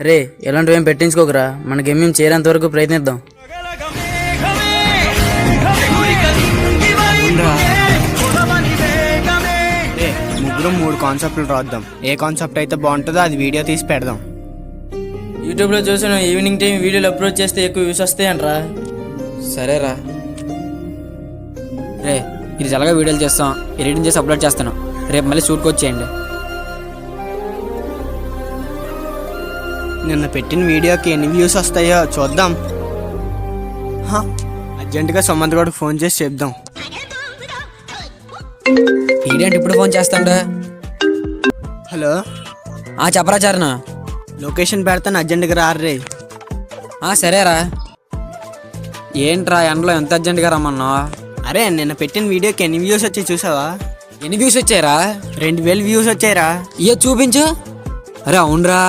రే ఎలాంటివి ఏం పెట్టించుకోకరా, మనకి ఏమేం చేరేంత వరకు ప్రయత్నిద్దాం. ముగ్గురు 3 కాన్సెప్ట్లు రాద్దాం. ఏ కాన్సెప్ట్ అయితే బాగుంటుందో అది వీడియో తీసి పెడదాం. యూట్యూబ్లో చూసాను, ఈవినింగ్ టైం వీడియోలు అప్లోడ్ చేస్తే ఎక్కువ వ్యూస్ వస్తాయంట్రా. సరేరా రే, ఇది చల్లగా వీడియోలు చేస్తాం, ఎడిటింగ్ చేసి అప్లోడ్ చేస్తాను. రేపు మళ్ళీ షూట్కి వచ్చేయండి. నిన్న పెట్టిన వీడియోకి ఎన్ని వ్యూస్ వస్తాయో చూద్దాం. అర్జెంటుగా సుమంత్ కూడా ఫోన్ చేసి చెప్దాం. ఈడేంటి ఇప్పుడు ఫోన్ చేస్తాడు? హలో, చెప్పరా చారణ. లొకేషన్ పెడతాను, అర్జెంటుగా రారే. సరేరా. ఏంట్రా ఎండలో ఎంత అర్జెంటుగా రమ్మన్నా? అరే నిన్న పెట్టిన వీడియోకి ఎన్ని వ్యూస్ వచ్చాయి చూసావా? ఎన్ని వ్యూస్ వచ్చాయిరా? 2000 వ్యూస్ వచ్చాయిరా. చూపించు. అరే అవునరా,